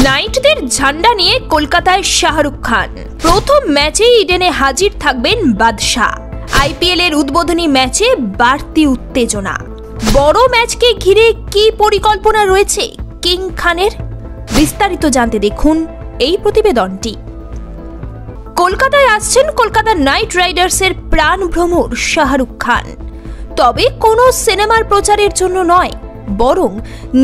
নাইটদের ঝান্ডা নিয়ে কলকাতায় শাহরুখ খান। প্রথম ম্যাচে ইডেনে হাজির থাকবেন বাদশা। আইপিএল এর উদ্বোধনী ম্যাচে বাড়তি উত্তেজনা। বড় ম্যাচকে ঘিরে কি পরিকল্পনা রয়েছে কিং খানের? বিস্তারিত জানতে দেখুন এই প্রতিবেদনটি। কলকাতায় আসছেন কলকাতা নাইট রাইডার্সের প্রাণভ্রমর শাহরুখ খান। তবে কোনো সিনেমার প্রচারের জন্য নয়, বরং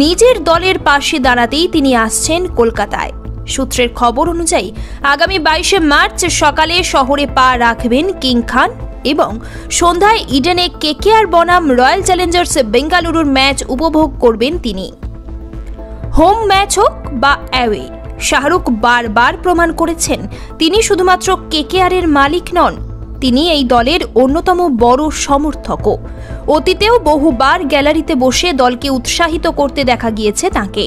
নিজের দলের পাশে দাঁড়াতেই তিনি আসছেন কলকাতায়। সূত্রের খবর অনুযায়ী আগামী 22শে মার্চ সকালে শহরে পা রাখবেন কিং খান এবং সন্ধ্যায় ইডেনে কেকেআর বনাম রয়্যাল চ্যালেঞ্জার্স বেঙ্গালুরুর ম্যাচ উপভোগ করবেন তিনি। হোম ম্যাচ হোক বা অ্যাওয়ে, শাহরুখ বারবার প্রমাণ করেছেন তিনি শুধুমাত্র কেকেআরের মালিক নন, তিনি এই দলের অন্যতম বড় সমর্থকও। অতীতেও বহুবার গ্যালারিতে বসে দলকে উৎসাহিত করতে দেখা গিয়েছে তাঁকে।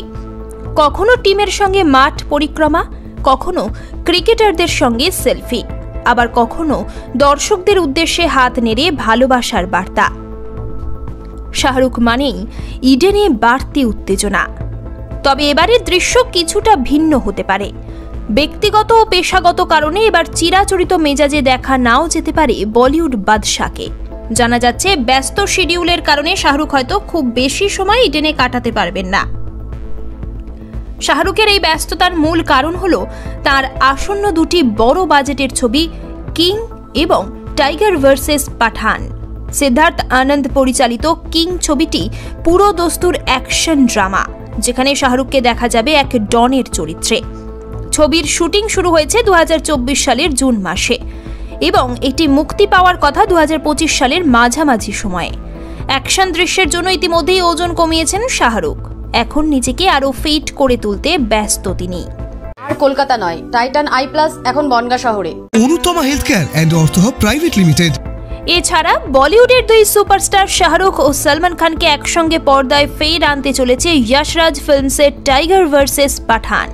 কখনো টিমের সঙ্গে মাঠ পরিক্রমা, কখনো ক্রিকেটারদের সঙ্গে সেলফি, আবার কখনো দর্শকদের উদ্দেশ্যে হাত নেড়ে ভালোবাসার বার্তা। শাহরুখ মানেই ইডেনে বাড়তি উত্তেজনা। তবে এবারের দৃশ্য কিছুটা ভিন্ন হতে পারে। ব্যক্তিগত ও পেশাগত কারণে এবার চিরাচরিত মেজাজে দেখা নাও যেতে পারে বলিউড বাদশাকে। জানা যাচ্ছে ব্যস্ত শিডিউলের কারণে শাহরুখ হয়তো খুব বেশি সময় ইডেনে কাটাতে পারবেন না। শাহরুখের এই ব্যস্ততার মূল কারণ হলো তার আসন্ন দুটি বড় বাজেটের ছবি কিং এবং টাইগার ভার্সেস পাঠান। সিদ্ধার্থ আনন্দ পরিচালিত কিং ছবিটি পুরো দস্তুর অ্যাকশন ড্রামা, যেখানে শাহরুখকে দেখা যাবে এক ডনের চরিত্রে। ছবির শুটিং শুরু হয়েছে 2024 সালের জুন মাসে এবং এটি মুক্তি পাওয়ার কথা 2025 সালের মাঝামাঝি সময়ে। অ্যাকশন দৃশ্যের জন্য ইতিমধ্যেই ওজন কমিয়েছেন শাহরুখ। এখন নিজেকে আরো ফিট করে তুলতে ব্যস্ত তিনি। আর কলকাতা নয়, টাইটান আই প্লাস এখন বনগাঁ শহরে। Anutama health care and ortho private limited. এছাড়া বলিউডের দুই সুপারস্টার শাহরুখ ও সলমান খানকে একসঙ্গে পর্দায় ফের আনতে চলেছে যশরাজ ফিল্মসের টাইগার ভার্সেস পাঠান।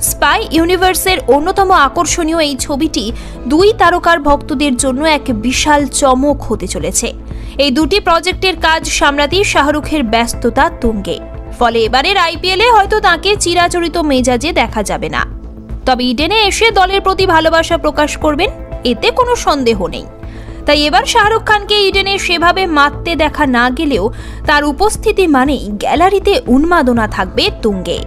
স্পাই ইউনিভার্সের অন্যতম আকর্ষণীয় এই ছবিটি দুই তারকার ভক্তদের জন্য এক বিশাল চমক হতে চলেছে। এই দুটি প্রজেক্টের কাজ সামলাতেই শাহরুখের ব্যস্ততা তুঙ্গে। ফলে এবারের আইপিএলে হয়তো তাঁকে চিরাচরিত মেজাজে দেখা যাবে না। তবে ইডেনে এসে দলের প্রতি ভালোবাসা প্রকাশ করবেন, এতে কোনো সন্দেহ নেই। তাই এবার শাহরুখ খানকে ইডেনে সেভাবে মাততে দেখা না গেলেও তার উপস্থিতি মানেই গ্যালারিতে উন্মাদনা থাকবে তুঙ্গে।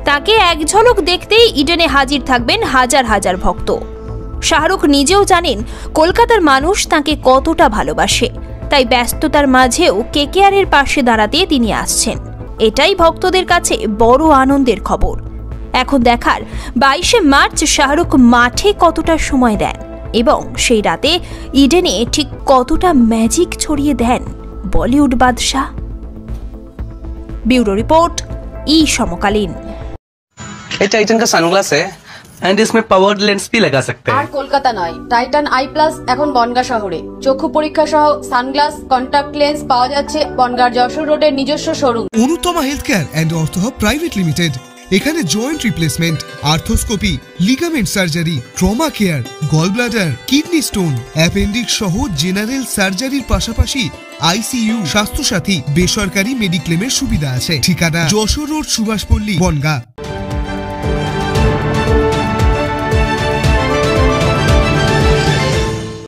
তাকে এক ঝলক দেখতেই ইডেনে হাজির থাকবেন হাজার হাজার ভক্ত। শাহরুখ নিজেও জানেন কলকাতার মানুষ তাকে কতটা ভালোবাসে, তাই ব্যস্ততার মাঝেও কেকেআরের পাশে দাঁড়াতে তিনি আসছেন। এটাই ভক্তদের কাছে বড় আনন্দের খবর। এখন দেখার 22শে মার্চ শাহরুখ মাঠে কতটা সময় দেন এবং সেই রাতে ইডেনে ঠিক কতটা ম্যাজিক ছড়িয়ে দেন বলিউড বাদশা। ब्यूरो रिपोर्ट ई समकालीन। ये टाइटन का सनग्लास है एंड इसमें पावर्ड लेंस भी लगा सकते हैं। আর কলকাতা নয়, টাইটান আই প্লাস এখন বনগাঁ শহরে। চক্ষু পরীক্ষা সহ সানগ্লাস, কন্টাক্ট লেন্স পাওয়া যাচ্ছে বনগাঁ যশোর রোডের নিজস্ব showroom Anutama health care and ortho private limited. এখানে joint replacement, arthroscopy, ligament surgery, trauma care, gall bladder, kidney stone, appendix সহ জেনারেল সার্জারির পাশাপাশি আইসিইউ, স্বাস্থ্যসাথী, বেসরকারি মেডিক্লেমের সুবিধা আছে। ঠিকানা যশোর রোড, সুভাষপল্লী, বনগাঁ।